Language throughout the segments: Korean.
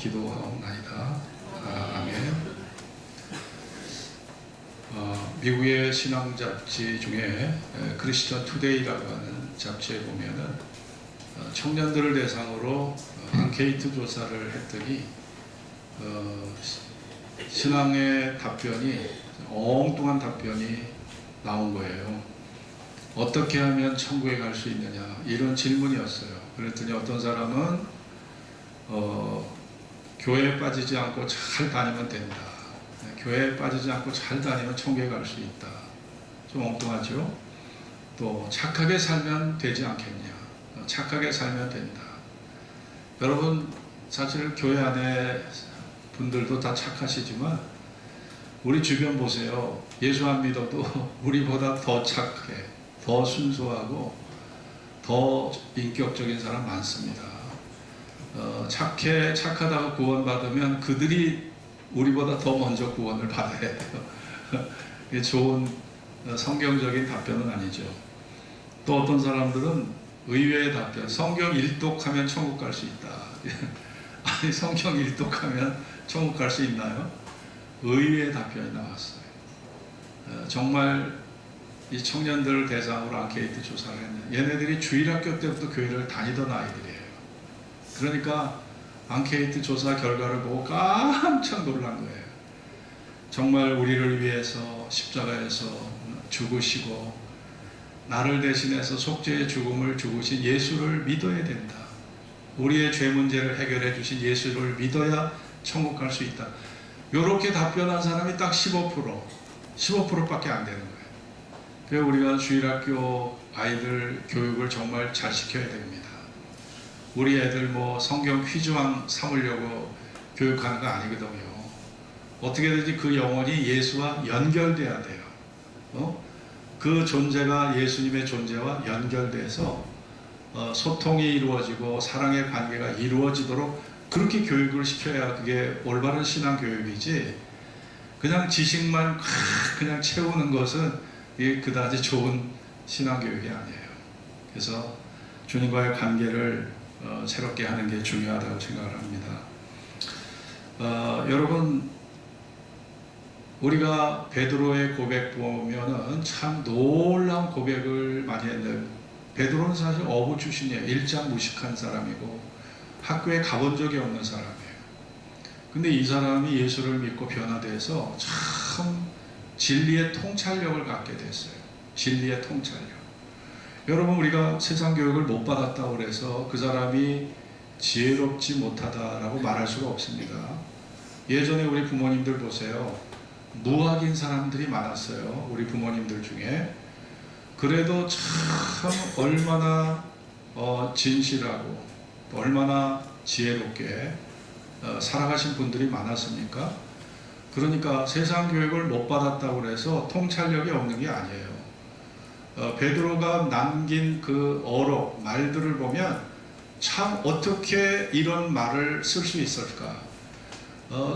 기도하옵나이다. 아멘. 미국의 신앙 잡지 중에 크리스천 투데이라고 하는 잡지에 보면은 청년들을 대상으로 앙케이트 조사를 했더니 신앙의 답변이 엉뚱한 답변이 나온 거예요. 어떻게 하면 천국에 갈 수 있느냐, 이런 질문이었어요. 그랬더니 어떤 사람은 교회에 빠지지 않고 잘 다니면 된다. 교회에 빠지지 않고 잘 다니면 천국에 갈 수 있다. 좀 엉뚱하죠? 또 착하게 살면 되지 않겠냐. 착하게 살면 된다. 여러분, 사실 교회 안에 분들도 다 착하시지만 우리 주변 보세요. 예수 안 믿어도 우리보다 더 착해, 더 순수하고 더 인격적인 사람 많습니다. 착하다고 구원받으면 그들이 우리보다 더 먼저 구원을 받아야 돼요. 이게 좋은 성경적인 답변은 아니죠. 또 어떤 사람들은 의외의 답변, 성경 일독하면 천국 갈 수 있다. 아니, 성경 일독하면 천국 갈 수 있나요? 의외의 답변이 나왔어요. 정말 이 청년들을 대상으로 앙케이트 조사를 했는데, 얘네들이 주일학교 때부터 교회를 다니던 아이들이에요. 그러니까 앙케이트 조사 결과를 보고 깜짝 놀란 거예요. 정말 우리를 위해서 십자가에서 죽으시고 나를 대신해서 속죄의 죽음을 죽으신 예수를 믿어야 된다. 우리의 죄 문제를 해결해 주신 예수를 믿어야 천국 갈 수 있다. 이렇게 답변한 사람이 딱 15%밖에 안 되는 거예요. 그래서 우리가 주일학교 아이들 교육을 정말 잘 시켜야 됩니다. 우리 애들 뭐 성경 퀴즈왕 삼으려고 교육하는 거 아니거든요. 어떻게든지 그 영혼이 예수와 연결돼야 돼요. 그 존재가 예수님의 존재와 연결돼서 소통이 이루어지고 사랑의 관계가 이루어지도록 그렇게 교육을 시켜야 그게 올바른 신앙 교육이지, 그냥 지식만 그냥 채우는 것은 이게 그다지 좋은 신앙 교육이 아니에요. 그래서 주님과의 관계를 새롭게 하는 게 중요하다고 생각을 합니다. 여러분, 우리가 베드로의 고백 보면은 참 놀라운 고백을 많이 했는데, 베드로는 사실 어부 출신이에요. 일장 무식한 사람이고 학교에 가본 적이 없는 사람이에요. 근데 이 사람이 예수를 믿고 변화돼서 참 진리의 통찰력을 갖게 됐어요. 진리의 통찰력. 여러분, 우리가 세상 교육을 못 받았다고 해서 그 사람이 지혜롭지 못하다라고 말할 수가 없습니다. 예전에 우리 부모님들 보세요. 무학인 사람들이 많았어요. 우리 부모님들 중에. 그래도 참 얼마나 진실하고 얼마나 지혜롭게 살아가신 분들이 많았습니까? 그러니까 세상 교육을 못 받았다고 해서 통찰력이 없는 게 아니에요. 베드로가 남긴 그 어록, 말들을 보면 참 어떻게 이런 말을 쓸 수 있을까?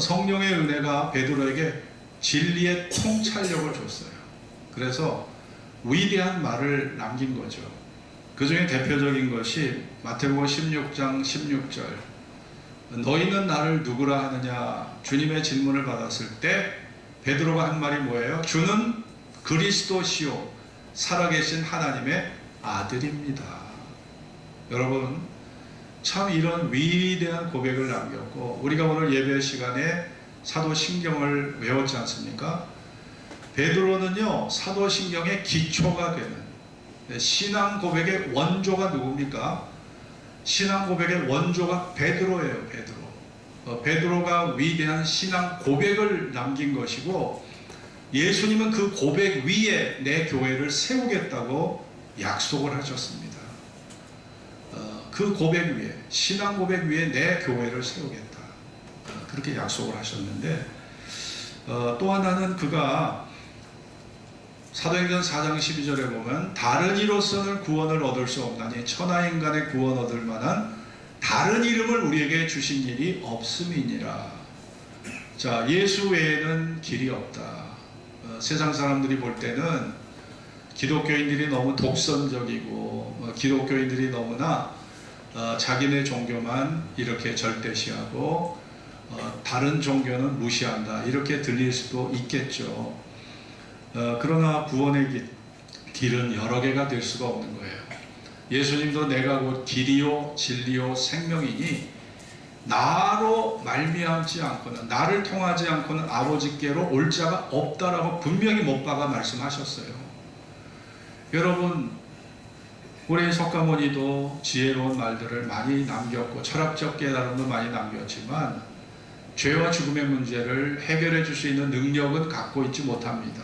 성령의 은혜가 베드로에게 진리의 통찰력을 줬어요. 그래서 위대한 말을 남긴 거죠. 그 중에 대표적인 것이 마태복음 16장 16절. 너희는 나를 누구라 하느냐? 주님의 질문을 받았을 때 베드로가 한 말이 뭐예요? 주는 그리스도시요 살아계신 하나님의 아들입니다. 여러분, 참 이런 위대한 고백을 남겼고, 우리가 오늘 예배 시간에 사도신경을 외웠지 않습니까? 베드로는요, 사도신경의 기초가 되는, 신앙 고백의 원조가 누굽니까? 신앙 고백의 원조가 베드로예요. 베드로가 위대한 신앙 고백을 남긴 것이고, 예수님은 그 고백 위에 내 교회를 세우겠다고 약속을 하셨습니다. 그 고백 위에, 신앙 고백 위에 내 교회를 세우겠다, 그렇게 약속을 하셨는데, 또 하나는 그가 사도행전 4장 12절에 보면 다른 이로서는 구원을 얻을 수 없나니 천하인간의 구원 얻을 만한 다른 이름을 우리에게 주신 일이 없음이니라. 자, 예수 외에는 길이 없다. 세상 사람들이 볼 때는 기독교인들이 너무 독선적이고 기독교인들이 너무나 자기네 종교만 이렇게 절대시하고 다른 종교는 무시한다 이렇게 들릴 수도 있겠죠. 그러나 구원의 길은 여러 개가 될 수가 없는 거예요. 예수님도 내가 곧 길이요 진리요 생명이니 나로 말미암지 않고는, 나를 통하지 않고는 아버지께로 올 자가 없다라고 분명히 못 박아 말씀하셨어요. 여러분, 우리 석가모니도 지혜로운 말들을 많이 남겼고 철학적 깨달음도 많이 남겼지만 죄와 죽음의 문제를 해결해 줄 수 있는 능력은 갖고 있지 못합니다.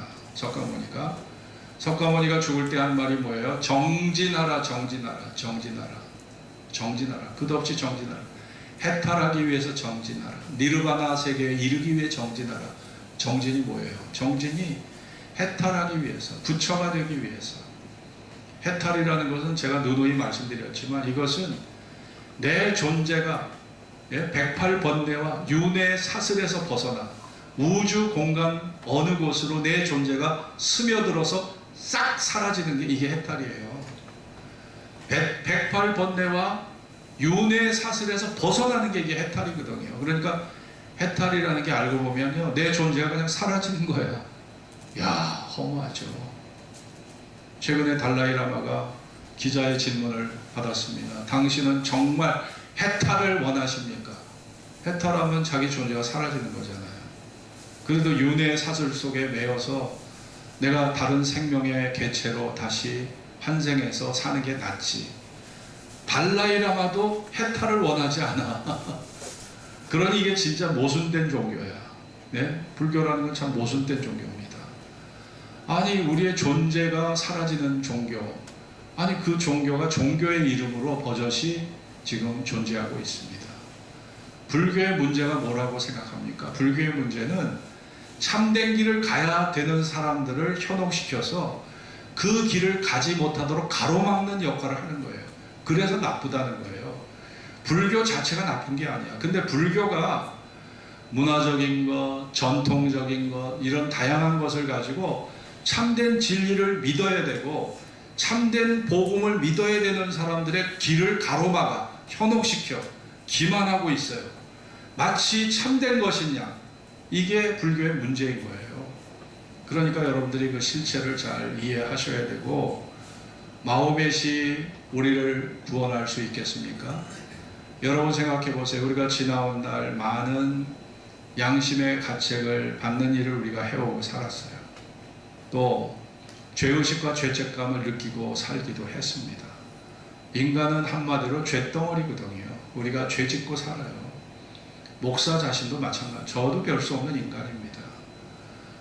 석가모니가 죽을 때 한 말이 뭐예요? 정진하라, 정진하라, 정진하라, 정진하라, 끝없이 정진하라. 해탈하기 위해서 정진하라. 니르바나 세계에 이르기 위해 정진하라. 정진이 뭐예요? 정진이 해탈하기 위해서, 부처가 되기 위해서. 해탈이라는 것은 제가 누누이 말씀드렸지만 이것은 내 존재가 108번뇌와 윤회 사슬에서 벗어나 우주 공간 어느 곳으로 내 존재가 스며들어서 싹 사라지는 게 이게 해탈이에요. 108번뇌와 윤회 사슬에서 벗어나는 게 이게 해탈이거든요. 그러니까 해탈이라는 게 알고 보면요, 내 존재가 그냥 사라지는 거예요. 야, 허무하죠. 최근에 달라이라마가 기자의 질문을 받았습니다. 당신은 정말 해탈을 원하십니까? 해탈하면 자기 존재가 사라지는 거잖아요. 그래도 윤회의 사슬 속에 매여서 내가 다른 생명의 개체로 다시 환생해서 사는 게 낫지. 달라이라마도 해탈을 원하지 않아. 그러니 이게 진짜 모순된 종교야. 네? 불교라는 건 참 모순된 종교입니다. 아니, 우리의 존재가 사라지는 종교, 아니 그 종교가 종교의 이름으로 버젓이 지금 존재하고 있습니다. 불교의 문제가 뭐라고 생각합니까? 불교의 문제는 참된 길을 가야 되는 사람들을 현혹시켜서 그 길을 가지 못하도록 가로막는 역할을 하는 거예요. 그래서 나쁘다는 거예요. 불교 자체가 나쁜 게 아니야. 근데 불교가 문화적인 것, 전통적인 것, 이런 다양한 것을 가지고 참된 진리를 믿어야 되고 참된 복음을 믿어야 되는 사람들의 길을 가로막아 현혹시켜 기만하고 있어요. 마치 참된 것이냐. 이게 불교의 문제인 거예요. 그러니까 여러분들이 그 실체를 잘 이해하셔야 되고, 마호멧이 우리를 구원할 수 있겠습니까? 여러분 생각해 보세요. 우리가 지나온 날 많은 양심의 가책을 받는 일을 우리가 해오고 살았어요. 또 죄의식과 죄책감을 느끼고 살기도 했습니다. 인간은 한마디로 죄덩어리거든요. 우리가 죄 짓고 살아요. 목사 자신도 마찬가지. 저도 별 수 없는 인간입니다.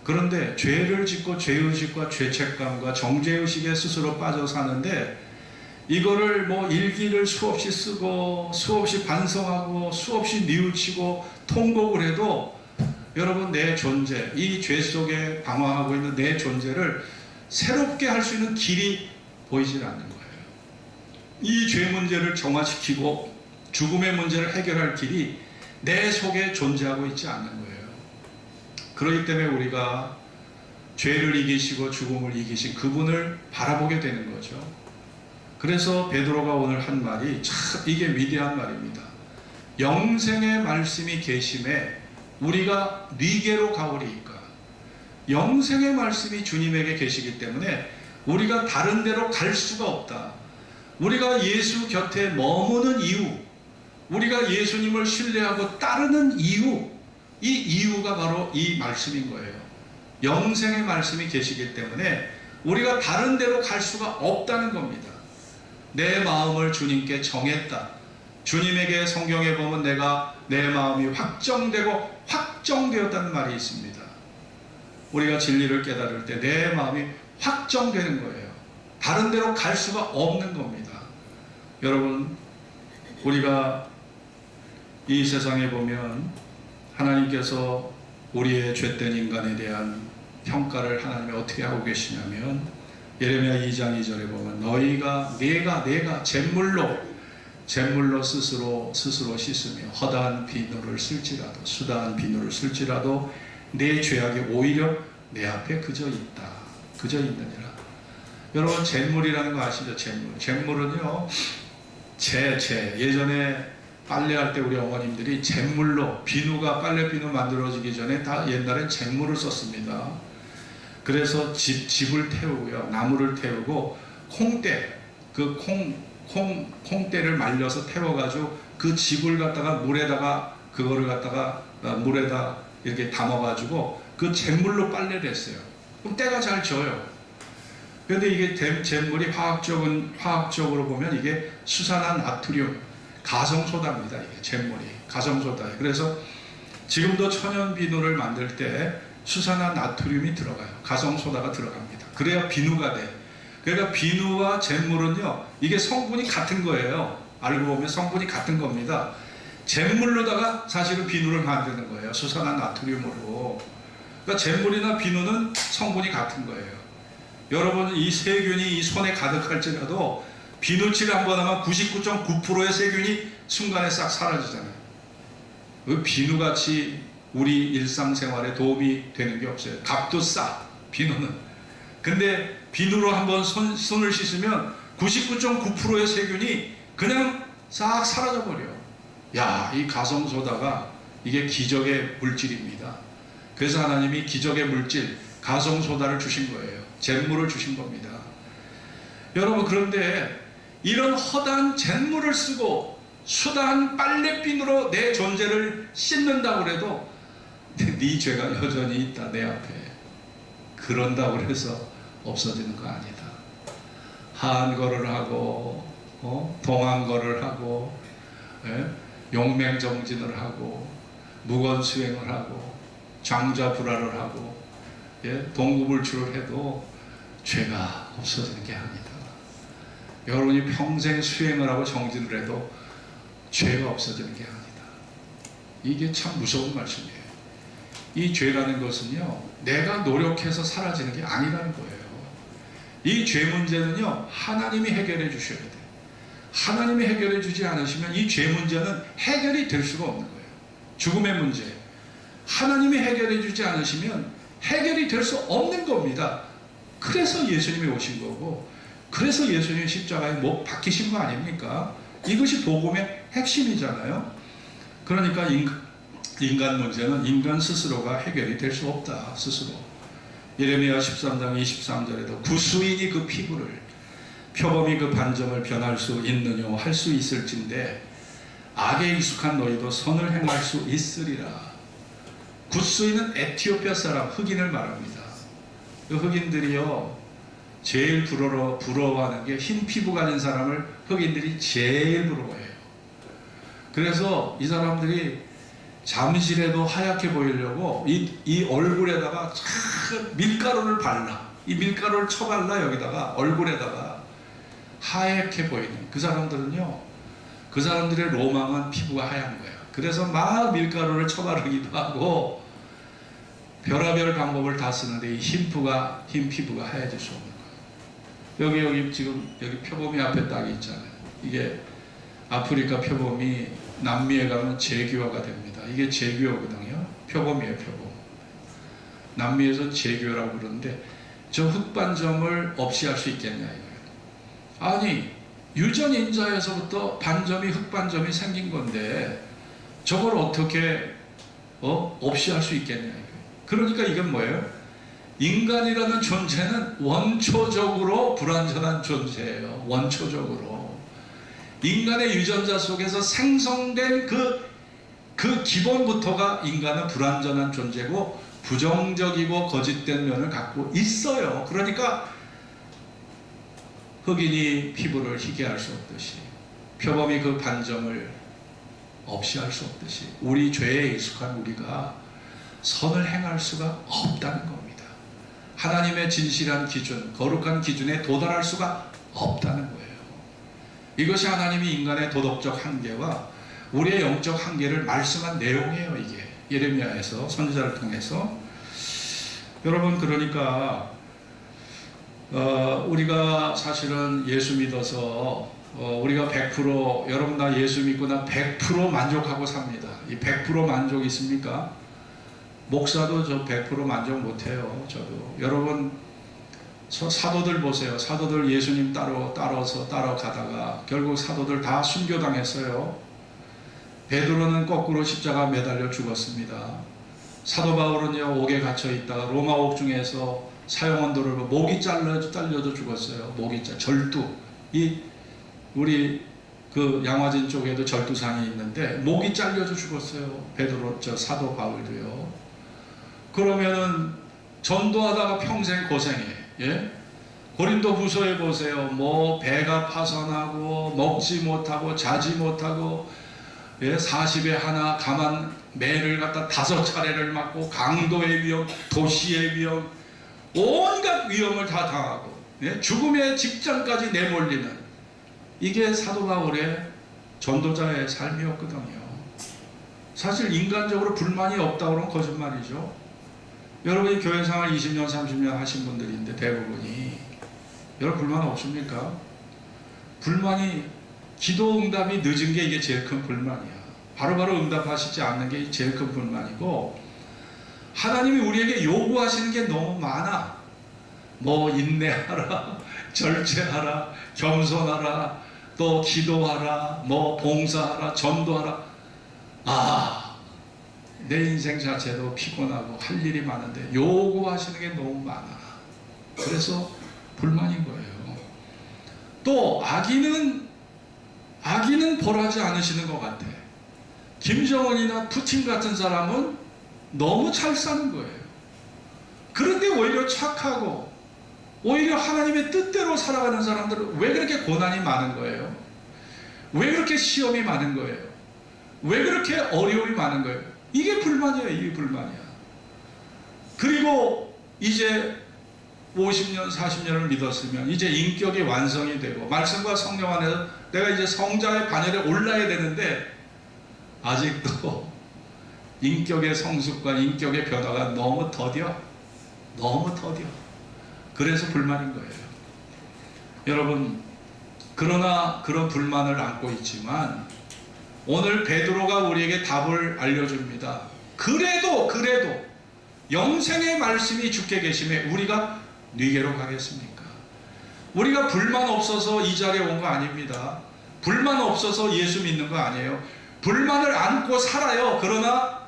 그런데 죄를 짓고 죄의식과 죄책감과 정죄의식에 스스로 빠져 사는데, 이거를 뭐 일기를 수없이 쓰고 수없이 반성하고 수없이 뉘우치고 통곡을 해도 여러분, 내 존재, 이 죄 속에 방황하고 있는 내 존재를 새롭게 할 수 있는 길이 보이질 않는 거예요. 이 죄 문제를 정화시키고 죽음의 문제를 해결할 길이 내 속에 존재하고 있지 않는 거예요. 그렇기 때문에 우리가 죄를 이기시고 죽음을 이기신 그분을 바라보게 되는 거죠. 그래서 베드로가 오늘 한 말이 참 이게 위대한 말입니다. 영생의 말씀이 계심에 우리가 네게로 가오리이까. 영생의 말씀이 주님에게 계시기 때문에 우리가 다른 데로 갈 수가 없다. 우리가 예수 곁에 머무는 이유, 우리가 예수님을 신뢰하고 따르는 이유, 이 이유가 바로 이 말씀인 거예요. 영생의 말씀이 계시기 때문에 우리가 다른 데로 갈 수가 없다는 겁니다. 내 마음을 주님께 정했다. 주님에게 성경에 보면 내가 내 마음이 확정되고 확정되었다는 말이 있습니다. 우리가 진리를 깨달을 때 내 마음이 확정되는 거예요. 다른 데로 갈 수가 없는 겁니다. 여러분, 우리가 이 세상에 보면 하나님께서 우리의 죄된 인간에 대한 평가를 하나님이 어떻게 하고 계시냐면, 예레미야 2장 2절에 보면 너희가 내가 잿물로 스스로 씻으며 허다한 비누를 쓸지라도, 수다한 비누를 쓸지라도 내 죄악이 오히려 내 앞에 그저 있느니라. 여러분, 잿물이라는 거 아시죠? 잿물은요, 예전에 빨래할 때 우리 어머님들이 잿물로, 비누가 빨래 비누 만들어지기 전에 다 옛날엔 잿물을 썼습니다. 그래서 집을 태우고요, 나무를 태우고 콩대, 그 콩대를 말려서 태워가지고 그 집을 갖다가 물에다가 그거를 갖다가 물에다 이렇게 담아가지고 그 잿물로 빨래를 했어요. 그럼 때가 잘 져요. 그런데 이게 잿물이 화학적으로 보면 이게 수산화 나트륨, 가성소다입니다. 이게 잿물이 가성소다예요. 그래서 지금도 천연 비누를 만들 때 수산화 나트륨이 들어가요. 가성소다가 들어갑니다. 그래야 비누가 돼. 그러니까 비누와 잿물은요, 이게 성분이 같은 거예요. 알고 보면 성분이 같은 겁니다. 잿물로다가 사실은 비누를 만드는 거예요. 수산화 나트륨으로. 그러니까 잿물이나 비누는 성분이 같은 거예요. 여러분, 이 세균이 이 손에 가득할지라도 비누칠 한번 하면 99.9%의 세균이 순간에 싹 사라지잖아요. 그 비누같이 우리 일상생활에 도움이 되는 게 없어요. 값도 싸, 비누는. 근데 비누로 한번 손을 씻으면 99.9%의 세균이 그냥 싹 사라져 버려요. 야, 이 가성소다가 이게 기적의 물질입니다. 그래서 하나님이 기적의 물질, 가성소다를 주신 거예요. 잿물을 주신 겁니다. 여러분, 그런데 이런 허다한 잿물을 쓰고 수다한 빨래비누로 내 존재를 씻는다고 해도 네 죄가 여전히 있다, 내 앞에. 그런다고 해서 없어지는 거 아니다. 한거를 하고 동안거를 하고 용맹정진을 하고 무건수행을 하고 장자불화를 하고 동구불출을 해도 죄가 없어지는 게 아니다. 여러분이 평생 수행을 하고 정진을 해도 죄가 없어지는 게 아니다. 이게 참 무서운 말씀이에요. 이 죄라는 것은요, 내가 노력해서 사라지는 게 아니라는 거예요. 이 죄 문제는요, 하나님이 해결해 주셔야 돼요. 하나님이 해결해 주지 않으시면 이 죄 문제는 해결이 될 수가 없는 거예요. 죽음의 문제, 하나님이 해결해 주지 않으시면 해결이 될 수 없는 겁니다. 그래서 예수님이 오신 거고, 그래서 예수님이 십자가에 못 박히신 거 아닙니까? 이것이 복음의 핵심이잖아요. 그러니까 인간 문제는 인간 스스로가 해결이 될 수 없다. 스스로. 예레미야 13장 23절에도 구수인이 그 피부를, 표범이 그 반점을 변할 수 있느뇨 할 수 있을진데 악에 익숙한 너희도 선을 행할 수 있으리라. 구수인은 에티오피아 사람, 흑인을 말합니다. 그 흑인들이요, 제일 부러워하는 게 흰 피부 가진 사람을 흑인들이 제일 부러워해요. 그래서 이 사람들이 잠시라도 하얗게 보이려고 이 얼굴에다가 참 밀가루를 발라. 이 밀가루를 쳐발라. 여기다가 얼굴에다가 하얗게 보이는 그 사람들은요, 그 사람들의 로망은 피부가 하얀 거예요. 그래서 막 밀가루를 쳐바르기도 하고 별의별 방법을 다 쓰는데 이 흰 피부가 하얘질 수 없는 거예요. 여기 지금 여기 표범이 앞에 딱 있잖아요. 이게 아프리카 표범이 남미에 가면 제규어가 됩니다. 이게 제규어거든요. 표범이에요, 표범. 남미에서 제규어라고 그러는데 저 흑반점을 없이 할 수 있겠냐 이거예요. 아니, 유전인자에서부터 반점이 흑반점이 생긴 건데 저걸 어떻게 없이 할 수 있겠냐 이거예요. 그러니까 이건 뭐예요? 인간이라는 존재는 원초적으로 불완전한 존재예요. 원초적으로. 인간의 유전자 속에서 생성된 그 기본부터가 인간은 불완전한 존재고 부정적이고 거짓된 면을 갖고 있어요. 그러니까 흑인이 피부를 희게 할 수 없듯이, 표범이 그 반점을 없이 할 수 없듯이 우리 죄에 익숙한 우리가 선을 행할 수가 없다는 겁니다. 하나님의 진실한 기준, 거룩한 기준에 도달할 수가 없다는 거예요. 이것이 하나님이 인간의 도덕적 한계와 우리의 영적 한계를 말씀한 내용이에요. 이게 예레미야에서 선지자를 통해서. 여러분, 그러니까 우리가 사실은 예수 믿어서 우리가 100% 여러분 나 예수 믿고 나 100% 만족하고 삽니다. 이 100% 만족 있습니까? 목사도 저 100% 만족 못해요. 저도. 여러분 사도들 보세요. 사도들 예수님 따라가다가 결국 사도들 다 순교당했어요. 베드로는 거꾸로 십자가 매달려 죽었습니다. 사도 바울은요, 옥에 갇혀 있다가 로마 옥중에서 사형언도를 목이 잘려져 죽었어요. 목이 절두. 이 우리 그 양화진 쪽에도 절두상이 있는데 목이 잘려져 죽었어요. 베드로 사도 바울도요. 그러면은 전도하다가 평생 고생해. 예? 고린도 후서에 보세요. 뭐 배가 파산하고 먹지 못하고 자지 못하고, 예? 40에 하나 가만 매를 갖다 5차례를 맞고 강도의 위험, 도시의 위험, 온갖 위험을 다 당하고, 예? 죽음의 직전까지 내몰리는, 이게 사도 바울의 전도자의 삶이었거든요. 사실 인간적으로 불만이 없다고 하면 거짓말이죠. 여러분이 교회 생활 20년 30년 하신 분들인데 대부분이, 여러분 불만 없습니까? 불만이, 기도 응답이 늦은 게 이게 제일 큰 불만이야. 바로바로 응답하시지 않는 게 제일 큰 불만이고, 하나님이 우리에게 요구하시는 게 너무 많아. 뭐 인내하라, 절제하라, 겸손하라, 또 기도하라, 뭐 봉사하라, 전도하라. 내 인생 자체도 피곤하고 할 일이 많은데 요구하시는 게 너무 많아. 그래서 불만인 거예요. 또 악인은 벌하지 않으시는 것 같아. 김정은이나 푸틴 같은 사람은 너무 잘 사는 거예요. 그런데 오히려 착하고 오히려 하나님의 뜻대로 살아가는 사람들은 왜 그렇게 고난이 많은 거예요? 왜 그렇게 시험이 많은 거예요? 왜 그렇게 어려움이 많은 거예요? 이게 불만이에요. 이게 불만이야. 그리고 이제 50년, 40년을 믿었으면 이제 인격이 완성이 되고 말씀과 성령 안에서 내가 이제 성자의 반열에 올라야 되는데 아직도 인격의 성숙과 인격의 변화가 너무 더뎌. 그래서 불만인 거예요. 여러분, 그러나 그런 불만을 안고 있지만 오늘 베드로가 우리에게 답을 알려줍니다. 그래도 영생의 말씀이 주께 계심에 우리가 네게로 가겠습니까? 우리가 불만 없어서 이 자리에 온 거 아닙니다. 불만 없어서 예수 믿는 거 아니에요. 불만을 안고 살아요. 그러나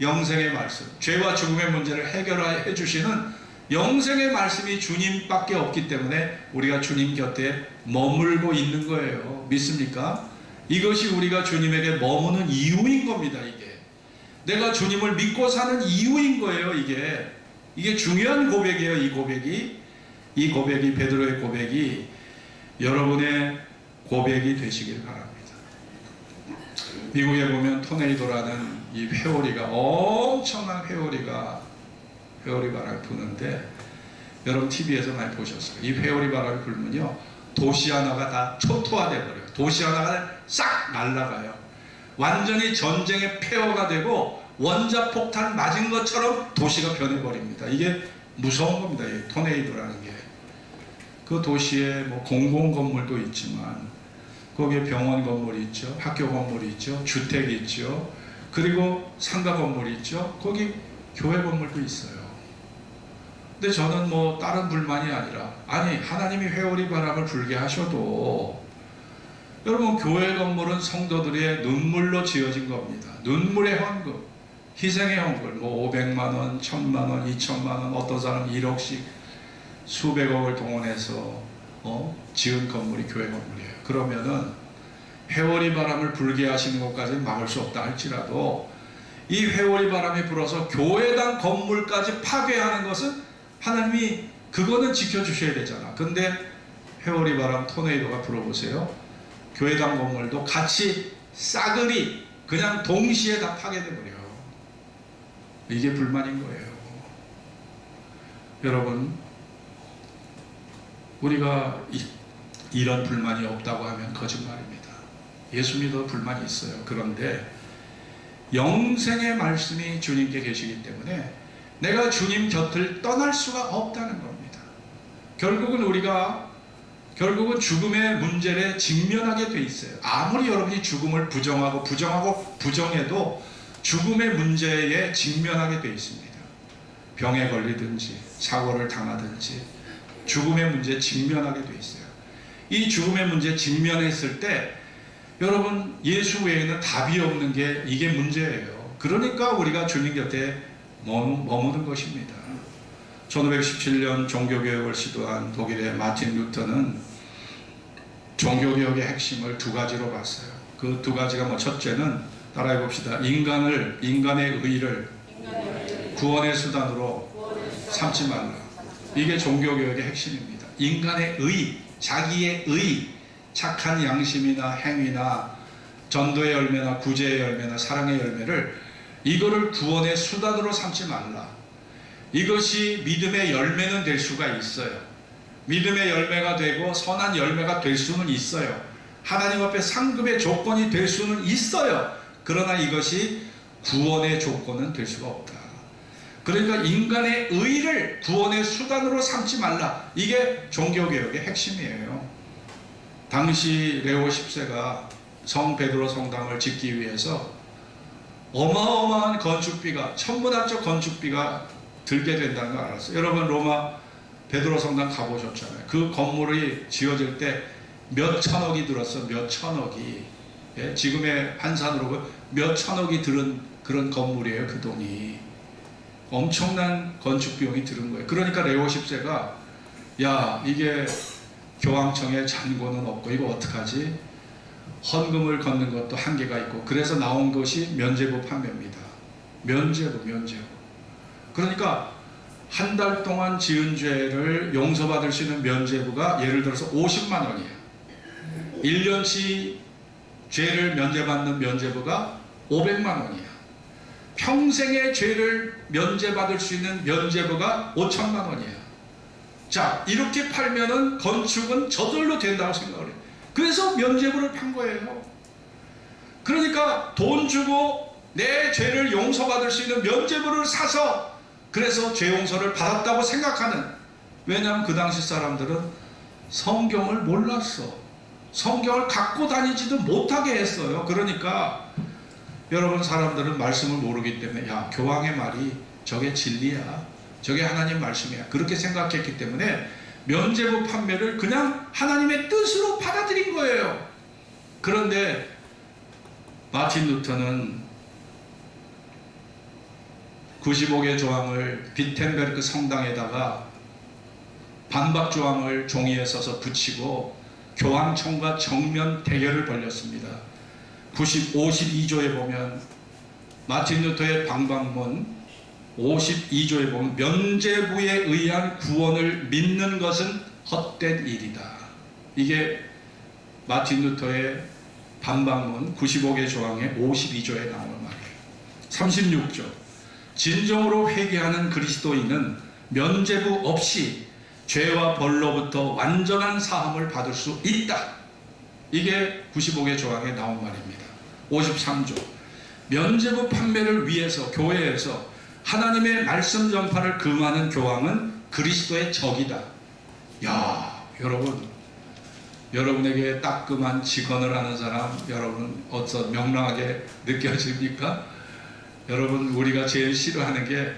영생의 말씀, 죄와 죽음의 문제를 해결해 주시는 영생의 말씀이 주님밖에 없기 때문에 우리가 주님 곁에 머물고 있는 거예요. 믿습니까? 이것이 우리가 주님에게 머무는 이유인 겁니다. 이게 내가 주님을 믿고 사는 이유인 거예요. 이게 중요한 고백이에요. 이 고백이 베드로의 고백이 여러분의 고백이 되시길 바랍니다. 미국에 보면 토네이도라는 이 회오리가, 엄청난 회오리 바람이 부는데, 여러분 TV에서 많이 보셨어요. 이 회오리 바람이 불면요, 도시 하나가 다 초토화돼 버려요. 도시 하나가 싹 날아가요. 완전히 전쟁의 폐허가 되고 원자폭탄 맞은 것처럼 도시가 변해버립니다. 이게 무서운 겁니다. 이 토네이도라는 게. 그 도시에 뭐 공공 건물도 있지만 거기에 병원 건물이 있죠, 학교 건물이 있죠, 주택이 있죠, 그리고 상가 건물이 있죠, 거기 교회 건물도 있어요. 근데 저는 뭐 다른 불만이 아니라, 아니 하나님이 회오리 바람을 불게 하셔도 여러분 교회 건물은 성도들의 눈물로 지어진 겁니다. 눈물의 헌금, 희생의 헌금, 뭐 500만원, 1000만원, 2000만원, 어떤 사람은 1억씩 수백억을 동원해서 지은 건물이 교회 건물이에요. 그러면은 회오리 바람을 불게 하시는 것까지는 막을 수 없다 할지라도 이 회오리 바람이 불어서 교회당 건물까지 파괴하는 것은 하나님이 그거는 지켜주셔야 되잖아. 근데 회오리 바람 토네이도가 불어보세요. 교회당 건물도 같이 싸그리 그냥 동시에 다 파괴돼 버려요. 이게 불만인 거예요. 여러분, 우리가 이런 불만이 없다고 하면 거짓말입니다. 예수 믿어 불만이 있어요. 그런데 영생의 말씀이 주님께 계시기 때문에 내가 주님 곁을 떠날 수가 없다는 겁니다. 결국은 죽음의 문제를 직면하게 돼 있어요. 아무리 여러분이 죽음을 부정해도 죽음의 문제에 직면하게 돼 있습니다. 병에 걸리든지 사고를 당하든지 죽음의 문제에 직면하게 돼 있어요. 이 죽음의 문제에 직면했을 때 여러분, 예수 외에는 답이 없는 게 이게 문제예요. 그러니까 우리가 주님 곁에 머무는 것입니다. 1517년 종교개혁을 시도한 독일의 마틴 루터는 종교개혁의 핵심을 두 가지로 봤어요. 그 두 가지가 첫째는 따라해 봅시다. 인간의 의를 구원의 수단으로 삼지 말라. 이게 종교개혁의 핵심입니다. 인간의 의, 자기의 의, 착한 양심이나 행위나 전도의 열매나 구제의 열매나 사랑의 열매를 이거를 구원의 수단으로 삼지 말라. 이것이 믿음의 열매는 될 수가 있어요. 믿음의 열매가 되고 선한 열매가 될 수는 있어요. 하나님 앞에 상급의 조건이 될 수는 있어요. 그러나 이것이 구원의 조건은 될 수가 없다. 그러니까 인간의 의를 구원의 수단으로 삼지 말라. 이게 종교개혁의 핵심이에요. 당시 레오 10세가 성 베드로 성당을 짓기 위해서 어마어마한 건축비가, 천문학적 건축비가 들게 된다는 걸 알았어요. 여러분, 로마 베드로 성당 가보셨잖아요. 그 건물이 지어질 때 몇 천억이 들었어. 몇 천억이. 예? 지금의 환산으로 몇 천억이 들은 그런 건물이에요. 그 돈이. 엄청난 건축 비용이 들은 거예요. 그러니까 레오 10세가 야, 이게 교황청에 잔고는 없고 이거 어떡하지? 헌금을 걷는 것도 한계가 있고, 그래서 나온 것이 면죄부 판매입니다. 면죄부. 그러니까 한 달 동안 지은 죄를 용서받을 수 있는 면죄부가 예를 들어서 50만 원이에요. 1년치 죄를 면제받는 면죄부가 500만 원이야. 평생의 죄를 면제받을 수 있는 면죄부가 5천만 원이야. 자, 이렇게 팔면은 건축은 저절로 된다고 생각을 해요. 그래서 면죄부를 판 거예요. 그러니까 돈 주고 내 죄를 용서받을 수 있는 면죄부를 사서, 그래서 죄 용서를 받았다고 생각하는, 왜냐하면 그 당시 사람들은 성경을 몰랐어. 성경을 갖고 다니지도 못하게 했어요. 그러니까 여러분, 사람들은 말씀을 모르기 때문에 야, 교황의 말이 저게 진리야, 저게 하나님 말씀이야, 그렇게 생각했기 때문에 면죄부 판매를 그냥 하나님의 뜻으로 받아들인 거예요. 그런데 마틴 루터는 95개 조항을 비텐베르크 성당에다가 반박 조항을 종이에 써서 붙이고 교황청과 정면 대결을 벌였습니다. 52조에 보면, 마틴 루터의 방방문 52조에 보면 면죄부에 의한 구원을 믿는 것은 헛된 일이다. 이게 마틴 루터의 반방문 95개 조항의 52조에 나오는 말이에요. 36조, 진정으로 회개하는 그리스도인은 면죄부 없이 죄와 벌로부터 완전한 사함을 받을 수 있다. 이게 95개 조항에 나온 말입니다. 53조, 면죄부 판매를 위해서 교회에서 하나님의 말씀 전파를 금하는 교황은 그리스도의 적이다. 야, 여러분에게 따끔한 직언을 하는 사람, 여러분 어떤 명랑하게 느껴집니까? 여러분, 우리가 제일 싫어하는 게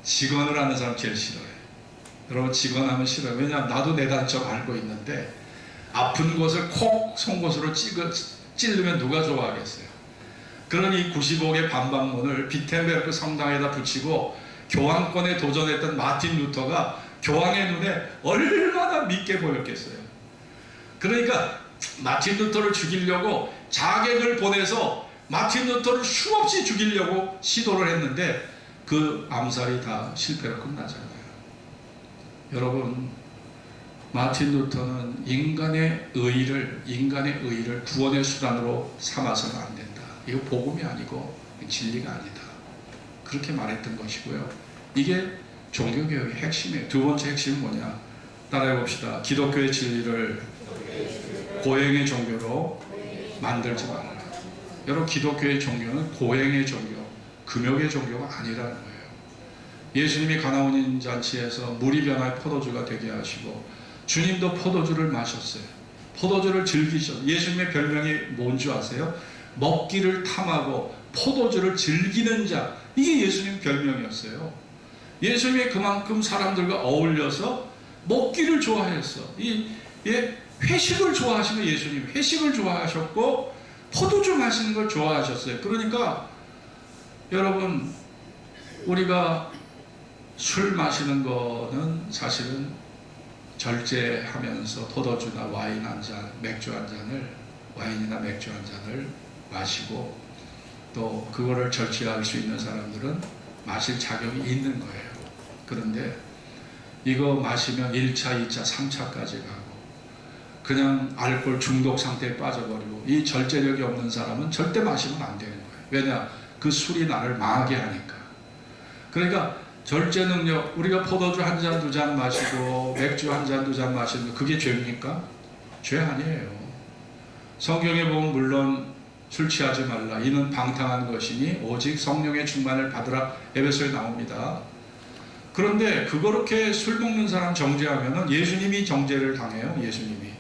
직언을 하는 사람 제일 싫어해요. 여러분, 직언하면 싫어요. 왜냐하면 나도 내 단점 알고 있는데 아픈 곳을 콕 송곳으로 찌르면 누가 좋아하겠어요? 그러니 95개 반박문을 비텐베르크 성당에다 붙이고 교황권에 도전했던 마틴 루터가 교황의 눈에 얼마나 믿게 보였겠어요. 그러니까 마틴 루터를 죽이려고 자객을 보내서 마틴 루터를 수없이 죽이려고 시도를 했는데 그 암살이 다 실패로 끝나잖아요. 여러분, 마틴 루터는 인간의 의를 구원의 수단으로 삼아서는 안 된다. 이거 복음이 아니고 진리가 아니다. 그렇게 말했던 것이고요. 이게 종교개혁의 핵심이에요. 두 번째 핵심은 뭐냐? 따라해 봅시다. 기독교의 진리를 고행의 종교로 만들지 말아라. 여러분, 기독교의 종교는 고행의 종교, 금욕의 종교가 아니라는 거예요. 예수님이 가나온인 잔치에서 물이 변할 포도주가 되게 하시고 주님도 포도주를 마셨어요. 포도주를 즐기셨어요. 예수님의 별명이 뭔지 아세요? 먹기를 탐하고 포도주를 즐기는 자. 이게 예수님 별명이었어요. 예수님이 그만큼 사람들과 어울려서 먹기를 좋아했어. 회식을 좋아하시는 예수님, 회식을 좋아하셨고 포도주 마시는 걸 좋아하셨어요. 그러니까 여러분, 우리가 술 마시는 거는 사실은 절제하면서 포도주나 와인 한 잔, 맥주 한 잔을, 와인이나 맥주 한 잔을 마시고 또 그거를 절제할 수 있는 사람들은 마실 자격이 있는 거예요. 그런데 이거 마시면 1차, 2차, 3차까지 가고 그냥 알코올 중독 상태에 빠져버리고, 이 절제력이 없는 사람은 절대 마시면 안 되는 거예요. 왜냐? 그 술이 나를 망하게 하니까. 그러니까 절제 능력, 우리가 포도주 한 잔, 두 잔 마시고 맥주 한 잔, 두 잔 마시는 거, 그게 죄입니까? 죄 아니에요. 성경에 보면 물론 술 취하지 말라, 이는 방탕한 것이니 오직 성령의 충만을 받으라, 에베소에 나옵니다. 그런데 그렇게 술 먹는 사람 정죄하면은 예수님이 정죄를 당해요. 예수님이.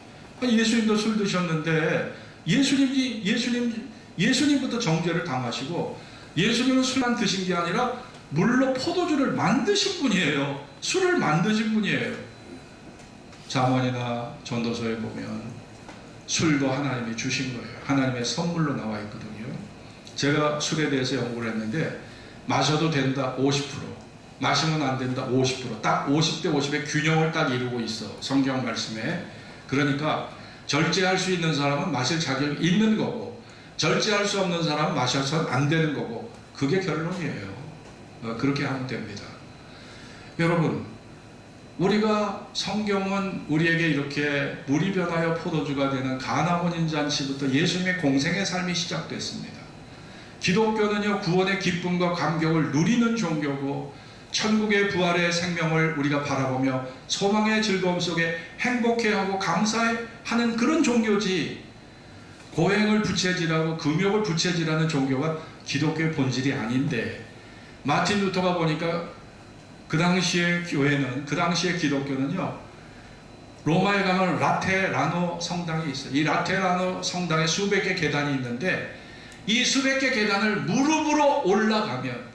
예수님도 술 드셨는데 예수님부터 정죄를 당하시고, 예수님은 술만 드신 게 아니라 물로 포도주를 만드신 분이에요. 술을 만드신 분이에요. 잠언이나 전도서에 보면 술도 하나님이 주신 거예요. 하나님의 선물로 나와 있거든요. 제가 술에 대해서 연구를 했는데, 마셔도 된다 50%, 마시면 안 된다 50%, 딱 50대 50의 균형을 딱 이루고 있어, 성경 말씀에. 그러니까 절제할 수 있는 사람은 마실 자격이 있는 거고, 절제할 수 없는 사람은 마셔서는 안 되는 거고, 그게 결론이에요. 그렇게 하면 됩니다. 여러분, 우리가, 성경은 우리에게 이렇게 물이 변하여 포도주가 되는 가나 혼인잔치부터 예수님의 공생의 삶이 시작됐습니다. 기독교는요, 구원의 기쁨과 감격을 누리는 종교고, 천국의 부활의 생명을 우리가 바라보며 소망의 즐거움 속에 행복해하고 감사하는 그런 종교지, 고행을 부채질하고 금욕을 부채질하는 종교가 기독교의 본질이 아닌데, 마틴 루터가 보니까 그 당시의 교회는, 그 당시의 기독교는요, 로마에 가면 라테라노 성당이 있어요. 이 라테라노 성당에 수백 개 계단이 있는데, 이 수백 개 계단을 무릎으로 올라가면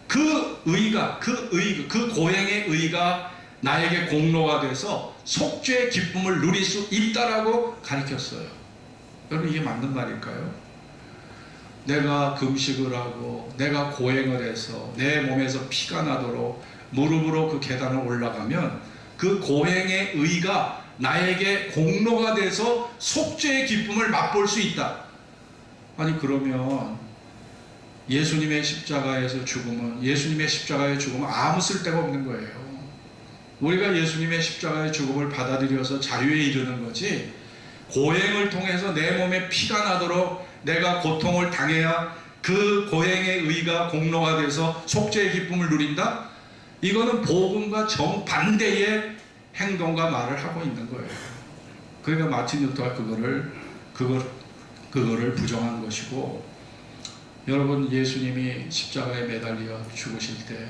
그 의가, 그 고행의 의가 나에게 공로가 돼서 속죄의 기쁨을 누릴 수 있다라고 가르쳤어요. 여러분, 이게 맞는 말일까요? 내가 금식을 하고 내가 고행을 해서 내 몸에서 피가 나도록 무릎으로 그 계단을 올라가면 그 고행의 의가 나에게 공로가 돼서 속죄의 기쁨을 맛볼 수 있다. 아니, 그러면 예수님의 십자가의 죽음은 아무 쓸데가 없는 거예요. 우리가 예수님의 십자가의 죽음을 받아들여서 자유에 이르는 거지, 고행을 통해서 내 몸에 피가 나도록 내가 고통을 당해야 그 고행의 의가 공로가 돼서 속죄의 기쁨을 누린다? 이거는 복음과 정반대의 행동과 말을 하고 있는 거예요. 그러니까 마틴 루터가 그거를 부정한 것이고, 여러분, 예수님이 십자가에 매달려 죽으실 때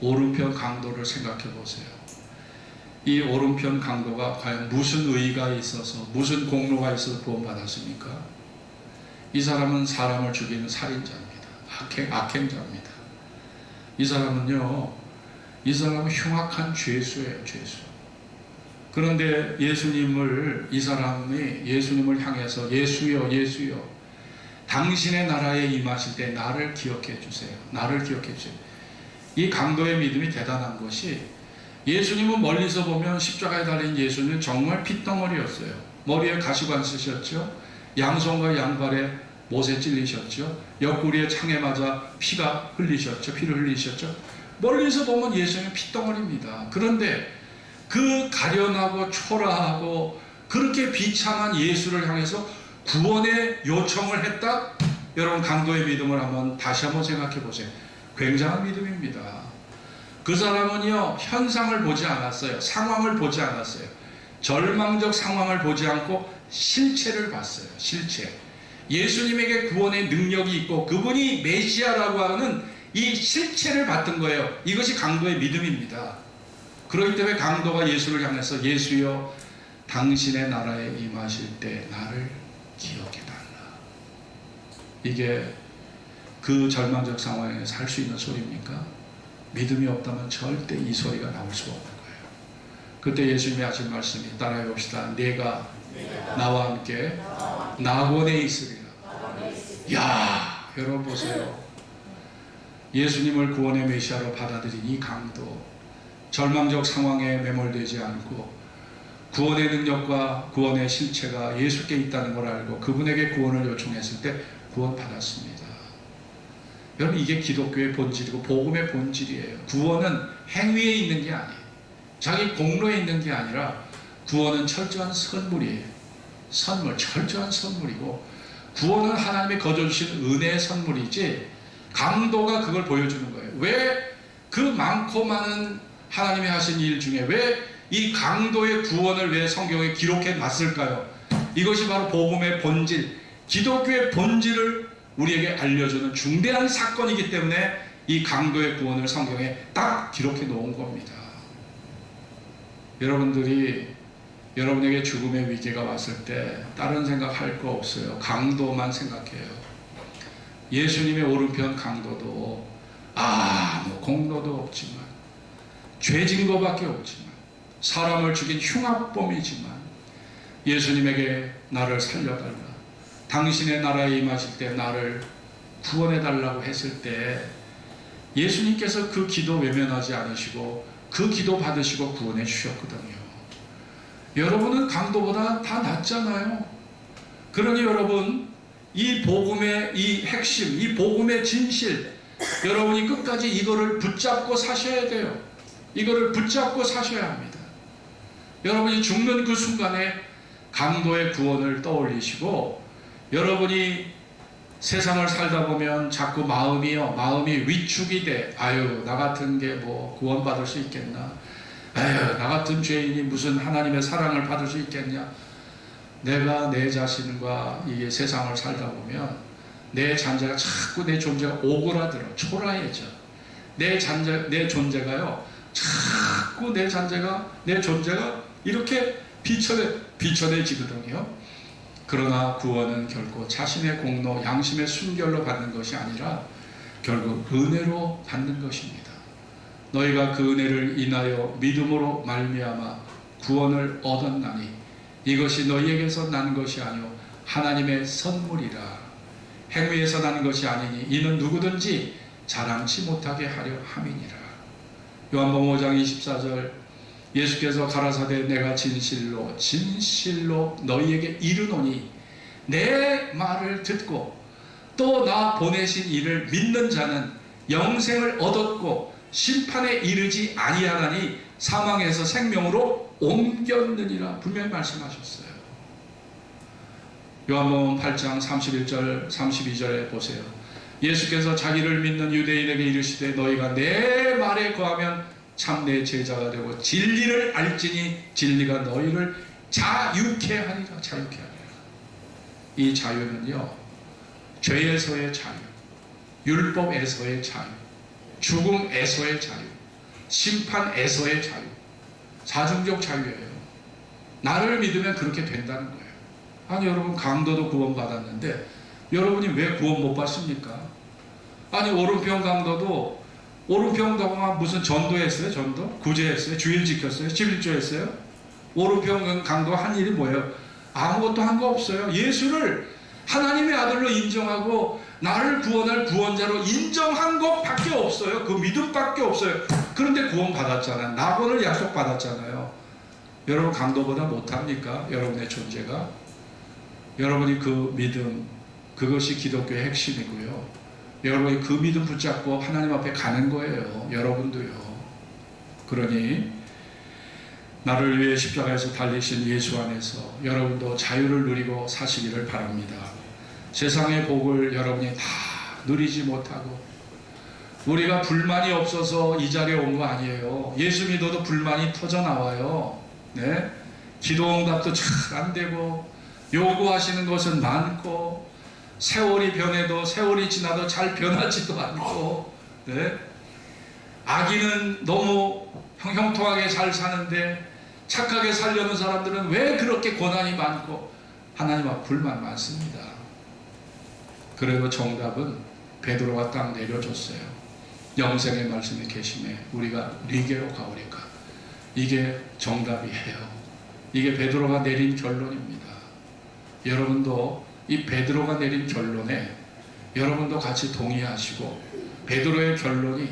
오른편 강도를 생각해 보세요. 이 오른편 강도가 과연 무슨 의의가 있어서, 무슨 공로가 있어서 구원받았습니까? 이 사람은 사람을 죽이는 살인자입니다. 악행자입니다. 이 사람은 흉악한 죄수예요, 죄수. 그런데 이 사람이 예수님을 향해서 예수여, 예수여, 당신의 나라에 임하실 때 나를 기억해 주세요. 나를 기억해 주세요. 이 강도의 믿음이 대단한 것이, 예수님은 멀리서 보면 십자가에 달린 예수님은 정말 핏덩어리였어요. 머리에 가시관 쓰셨죠. 양손과 양발에 못에 찔리셨죠. 옆구리에 창에 맞아 피를 흘리셨죠. 멀리서 보면 예수님은 핏덩어리입니다. 그런데 그 가련하고 초라하고 그렇게 비참한 예수를 향해서 구원의 요청을 했다? 여러분, 강도의 믿음을 다시 한번 생각해 보세요. 굉장한 믿음입니다. 그 사람은요, 현상을 보지 않았어요. 상황을 보지 않았어요. 절망적 상황을 보지 않고 실체를 봤어요. 실체. 예수님에게 구원의 능력이 있고 그분이 메시아라고 하는 이 실체를 봤던 거예요. 이것이 강도의 믿음입니다. 그렇기 때문에 강도가 예수를 향해서 예수여, 당신의 나라에 임하실 때 나를 기억해달라. 이게 그 절망적 상황에 살 수 있는 소리입니까? 믿음이 없다면 절대 이 소리가 나올 수가 없는 거예요. 그때 예수님이 하신 말씀이, 따라해 봅시다. 내가 나와 함께 낙원에 있으리라. 야, 여러분 보세요. 예수님을 구원의 메시아로 받아들인 이 강도, 절망적 상황에 매몰되지 않고 구원의 능력과 구원의 실체가 예수께 있다는 걸 알고 그분에게 구원을 요청했을 때 구원받았습니다. 여러분, 이게 기독교의 본질이고 복음의 본질이에요. 구원은 행위에 있는 게 아니에요. 자기 공로에 있는 게 아니라 구원은 철저한 선물이에요. 선물, 철저한 선물이고, 구원은 하나님이 거저주신 은혜의 선물이지 강도가 그걸 보여주는 거예요. 왜 그 많고 많은 하나님이 하신 일 중에 왜 이 강도의 구원을 왜 성경에 기록해 놨을까요? 이것이 바로 복음의 본질, 기독교의 본질을 우리에게 알려주는 중대한 사건이기 때문에 이 강도의 구원을 성경에 딱 기록해 놓은 겁니다. 여러분들이 여러분에게 죽음의 위기가 왔을 때 다른 생각할 거 없어요. 강도만 생각해요. 예수님의 오른편 강도도 아무 공로도 없지만, 죄진 것밖에 없지만, 사람을 죽인 흉악범이지만 예수님에게 나를 살려달라, 당신의 나라에 임하실 때 나를 구원해달라고 했을 때 예수님께서 그 기도 외면하지 않으시고 그 기도 받으시고 구원해 주셨거든요. 여러분은 강도보다 다 낫잖아요. 그러니 여러분, 이 복음의 이 핵심, 이 복음의 진실, 여러분이 끝까지 이거를 붙잡고 사셔야 돼요. 이거를 붙잡고 사셔야 합니다. 여러분이 죽는 그 순간에 강도의 구원을 떠올리시고, 여러분이 세상을 살다 보면 자꾸 마음이 위축이 돼. 아유, 나 같은 게 뭐 구원받을 수 있겠나? 아유, 나 같은 죄인이 무슨 하나님의 사랑을 받을 수 있겠냐? 내가 내 자신과 이 세상을 살다 보면 내 존재가 자꾸 내 존재가 오그라들어, 초라해져. 내 존재가요, 자꾸 내 존재가 이렇게 비천해지거든요. 그러나 구원은 결코 자신의 공로, 양심의 순결로 받는 것이 아니라 결국 은혜로 받는 것입니다. 너희가 그 은혜를 인하여 믿음으로 말미암아 구원을 얻었나니 이것이 너희에게서 난 것이 아니요 하나님의 선물이라. 행위에서 나는 것이 아니니 이는 누구든지 자랑치 못하게 하려 함이니라. 요한복음 5장 24절, 예수께서 가라사대 내가 진실로 너희에게 이르노니 내 말을 듣고 또 나 보내신 이를 믿는 자는 영생을 얻었고 심판에 이르지 아니하나니 사망에서 생명으로 옮겼느니라. 분명히 말씀하셨어요. 요한복음 8장 31절 32절에 보세요. 예수께서 자기를 믿는 유대인에게 이르시되 너희가 내 말에 거하면 참 내 제자가 되고 진리를 알지니 진리가 너희를 자유케 하리라. 이 자유는요, 죄에서의 자유, 율법에서의 자유, 죽음에서의 자유, 심판에서의 자유, 사중적 자유예요. 나를 믿으면 그렇게 된다는 거예요. 아니, 여러분, 강도도 구원받았는데 여러분이 왜 구원 못 받습니까? 아니, 오른편 강도도 무슨 전도했어요? 전도? 구제했어요? 주일 지켰어요? 11조 했어요? 오른편 강도 한 일이 뭐예요? 아무것도 한 거 없어요. 예수를 하나님의 아들로 인정하고 나를 구원할 구원자로 인정한 것밖에 없어요. 그 믿음밖에 없어요. 그런데 구원 받았잖아요. 낙원을 약속받았잖아요. 여러분, 강도보다 못합니까? 여러분의 존재가. 여러분이 그 믿음, 그것이 기독교의 핵심이고요. 여러분이 그 믿음 붙잡고 하나님 앞에 가는 거예요. 여러분도요. 그러니 나를 위해 십자가에서 달리신 예수 안에서 여러분도 자유를 누리고 사시기를 바랍니다. 세상의 복을 여러분이 다 누리지 못하고, 우리가 불만이 없어서 이 자리에 온 거 아니에요. 예수 믿어도 불만이 터져 나와요. 네? 기도 응답도 잘 안 되고, 요구하시는 것은 많고, 세월이 변해도 세월이 지나도 잘 변하지도 않고, 네? 아기는 너무 형통하게 잘 사는데 착하게 살려는 사람들은 왜 그렇게 고난이 많고 하나님 앞 불만 많습니다. 그리고 정답은 베드로가 딱 내려줬어요. 영생의 말씀에 계심에 우리가 네게로 가오리까. 이게 정답이에요. 이게 베드로가 내린 결론입니다. 여러분도 이 베드로가 내린 결론에 여러분도 같이 동의하시고 베드로의 결론이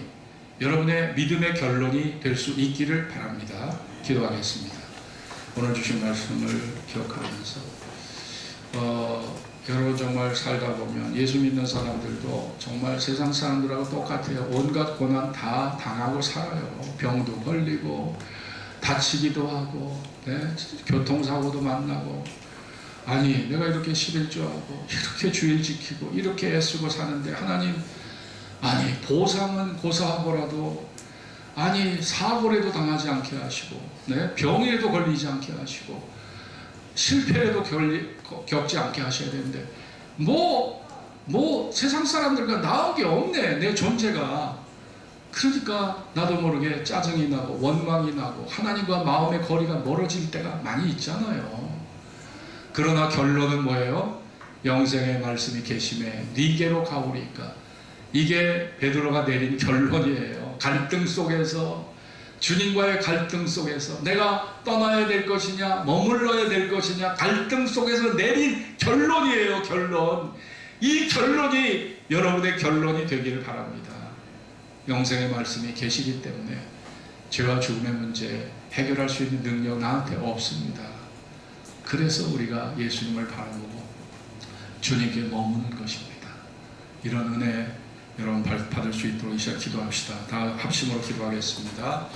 여러분의 믿음의 결론이 될 수 있기를 바랍니다. 기도하겠습니다. 오늘 주신 말씀을 기억하면서 여러분 정말 살다 보면 예수 믿는 사람들도 정말 세상 사람들하고 똑같아요. 온갖 고난 다 당하고 살아요. 병도 걸리고 다치기도 하고, 네? 교통사고도 만나고, 아니 내가 이렇게 11조하고 이렇게 주일 지키고 이렇게 애쓰고 사는데 하나님, 아니 보상은 고사하고라도, 아니 사고라도 당하지 않게 하시고, 네? 병에도 걸리지 않게 하시고, 실패에도 겪지 않게 하셔야 되는데 뭐 세상 사람들과 나은 게 없네, 내 존재가. 그러니까 나도 모르게 짜증이 나고 원망이 나고 하나님과 마음의 거리가 멀어질 때가 많이 있잖아요. 그러나 결론은 뭐예요? 영생의 말씀이 계심에 네게로 가오리까. 이게 베드로가 내린 결론이에요. 갈등 속에서, 주님과의 갈등 속에서 내가 떠나야 될 것이냐 머물러야 될 것이냐 갈등 속에서 내린 결론이에요. 결론. 이 결론이 여러분의 결론이 되기를 바랍니다. 영생의 말씀이 계시기 때문에 죄와 죽음의 문제 해결할 수 있는 능력 나한테 없습니다. 그래서 우리가 예수님을 바라보고 주님께 머무는 것입니다. 이런 은혜 여러분 받을 수 있도록 이 시간 기도합시다. 다 합심으로 기도하겠습니다.